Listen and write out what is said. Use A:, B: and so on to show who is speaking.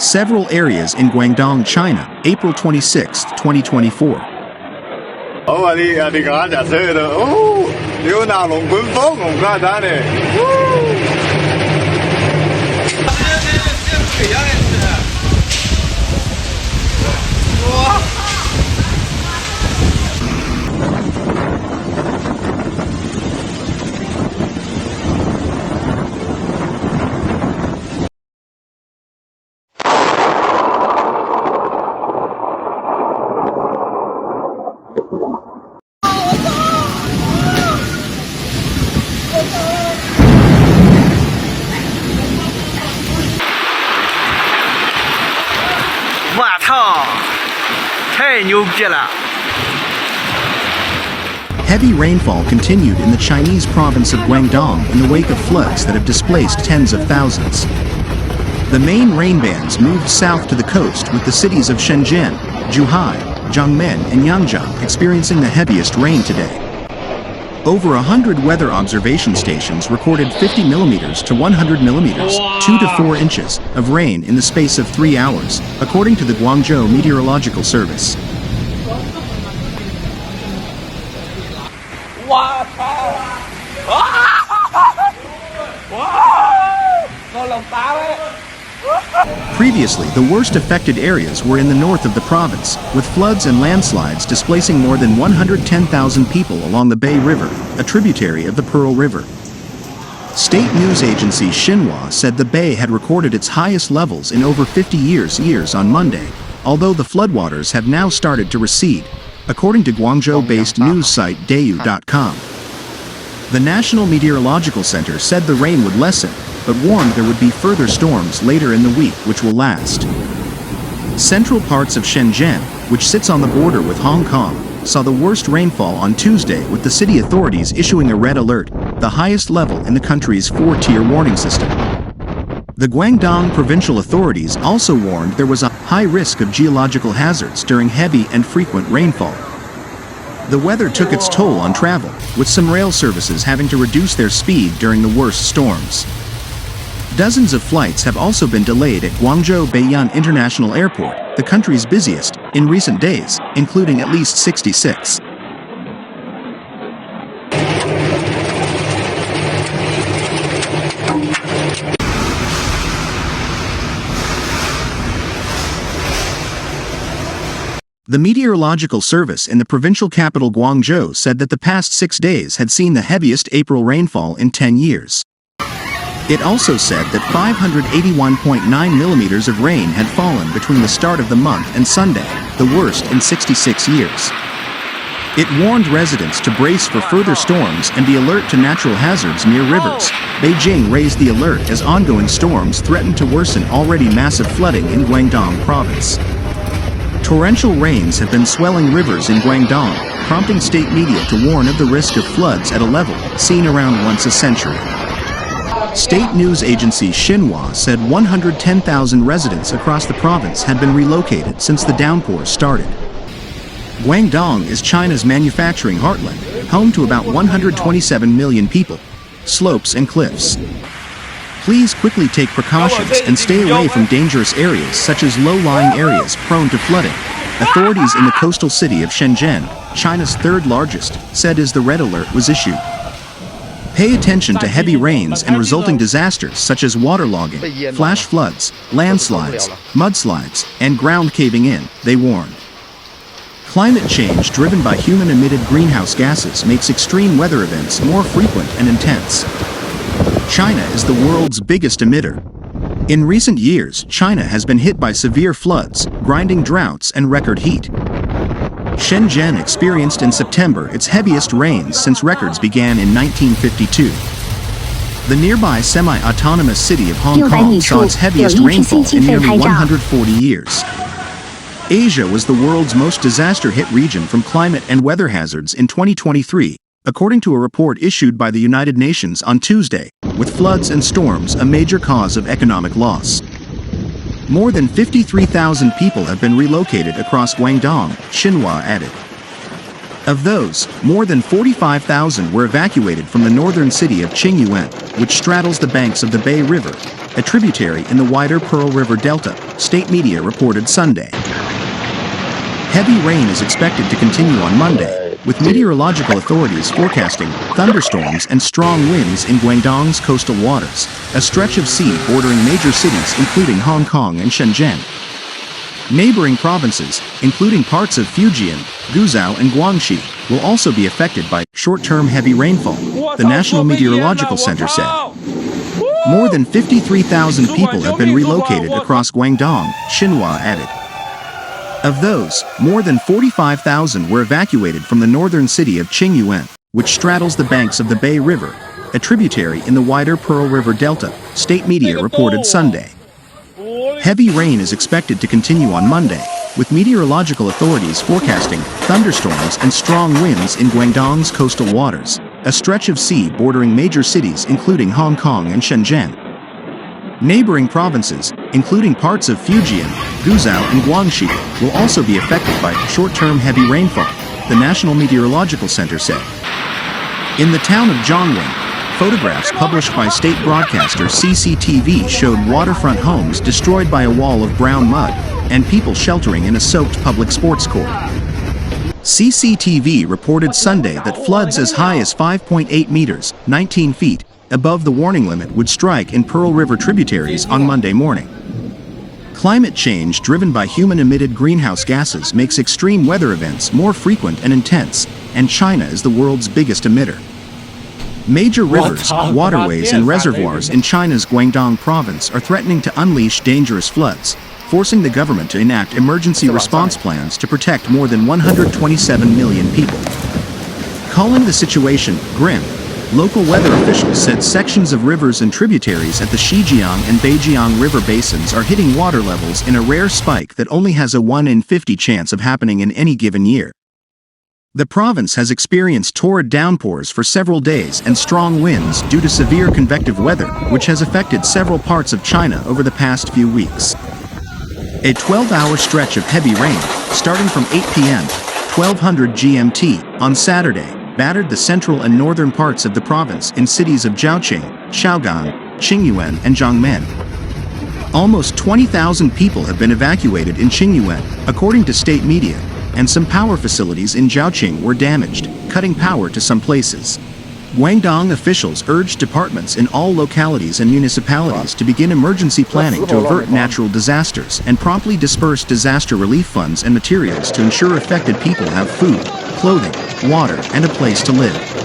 A: several areas in Guangdong, China, April 26, 2024. Heavy rainfall continued in the Chinese province of Guangdong in the wake of floods that have displaced tens of thousands. The main rain bands moved south to the coast, with the cities of Shenzhen, Zhuhai, Jiangmen, and Yangzhou experiencing the heaviest rain today. Over 100 weather observation stations recorded 50 millimeters to 100 millimeters, 2 to 4 inches, of rain in the space of 3 hours, according to the Guangzhou Meteorological Service. Previously, the worst affected areas were in the north of the province, with floods and landslides displacing more than 110,000 people along the Bei River, a tributary of the Pearl River. State news agency Xinhua said the Bei had recorded its highest levels in over 50 years on Monday, although the floodwaters have now started to recede, according to Guangzhou-based news site Dayu.com. The National Meteorological Center said the rain would lessen, but warned there would be further storms later in the week which will last. Central parts of Shenzhen, which sits on the border with Hong Kong, saw the worst rainfall on Tuesday, with the city authorities issuing a red alert, the highest level in the country's 4-tier warning system. The Guangdong provincial authorities also warned there was a high risk of geological hazards during heavy and frequent rainfall. The weather took its toll on travel, with some rail services having to reduce their speed during the worst storms. Dozens of flights have also been delayed at Guangzhou Baiyun International Airport, the country's busiest, in recent days, including at least 66. The Meteorological Service in the provincial capital Guangzhou said that the past 6 days had seen the heaviest April rainfall in 10 years. It also said that 581.9 millimeters of rain had fallen between the start of the month and Sunday, the worst in 66 years. It warned residents to brace for further storms and be alert to natural hazards near rivers. Beijing raised the alert as ongoing storms threatened to worsen already massive flooding in Guangdong province. Torrential rains have been swelling rivers in Guangdong, prompting state media to warn of the risk of floods at a level seen around once a century. State news agency Xinhua said 110,000 residents across the province had been relocated since the downpours started. Guangdong is China's manufacturing heartland, home to about 127 million people. Slopes and cliffs. Please quickly take precautions and stay away from dangerous areas such as low-lying areas prone to flooding. Authorities in the coastal city of Shenzhen, China's third largest, said as the red alert was issued. Pay attention to heavy rains and resulting disasters such as waterlogging, flash floods, landslides, mudslides, and ground caving in, they warned. Climate change driven by human-emitted greenhouse gases makes extreme weather events more frequent and intense. China is the world's biggest emitter. In recent years, China has been hit by severe floods, grinding droughts, and record heat. Shenzhen experienced in September its heaviest rains since records began in 1952. The nearby semi-autonomous city of Hong Kong saw its heaviest rainfall in nearly 140 years. Asia was the world's most disaster-hit region from climate and weather hazards in 2023, according to a report issued by the United Nations on Tuesday, with floods and storms a major cause of economic loss. More than 53,000 people have been relocated across Guangdong, Xinhua added. Of those, more than 45,000 were evacuated from the northern city of Qingyuan, which straddles the banks of the Bei River, a tributary in the wider Pearl River Delta, state media reported Sunday. Heavy rain is expected to continue on Monday, with meteorological authorities forecasting thunderstorms and strong winds in Guangdong's coastal waters, a stretch of sea bordering major cities including Hong Kong and Shenzhen. Neighboring provinces, including parts of Fujian, Guizhou and Guangxi, will also be affected by short-term heavy rainfall, the National Meteorological Center said. More than 53,000 people have been relocated across Guangdong, Xinhua added. Of those, more than 45,000 were evacuated from the northern city of Qingyuan, which straddles the banks of the Bay River, a tributary in the wider Pearl River Delta, state media reported Sunday. Heavy rain is expected to continue on Monday, with meteorological authorities forecasting thunderstorms and strong winds in Guangdong's coastal waters, a stretch of sea bordering major cities including Hong Kong and Shenzhen. Neighboring provinces, including parts of Fujian, Guizhou and Guangxi, will also be affected by short-term heavy rainfall, the National Meteorological Center said. In the town of Zhongwen, photographs published by state broadcaster CCTV showed waterfront homes destroyed by a wall of brown mud and people sheltering in a soaked public sports court. CCTV reported Sunday that floods as high as 5.8 meters, 19 feet, above the warning limit would strike in Pearl River tributaries on Monday morning. Climate change driven by human-emitted greenhouse gases makes extreme weather events more frequent and intense, and China is the world's biggest emitter. Major rivers, waterways and reservoirs in China's Guangdong province are threatening to unleash dangerous floods, forcing the government to enact emergency response plans to protect more than 127 million people. Calling the situation grim, local weather officials said sections of rivers and tributaries at the Shijiang and Beijiang river basins are hitting water levels in a rare spike that only has a 1 in 50 chance of happening in any given year. The province has experienced torrid downpours for several days and strong winds due to severe convective weather, which has affected several parts of China over the past few weeks. A 12-hour stretch of heavy rain, starting from 8 p.m. 1200 GMT on Saturday, battered the central and northern parts of the province in cities of Zhaoqing, Shaogang, Qingyuan and Zhongmen. Almost 20,000 people have been evacuated in Qingyuan, according to state media, and some power facilities in Zhaoqing were damaged, cutting power to some places. Guangdong officials urged departments in all localities and municipalities to begin emergency planning to avert natural disasters and promptly disperse disaster relief funds and materials to ensure affected people have food, clothing, water, and a place to live.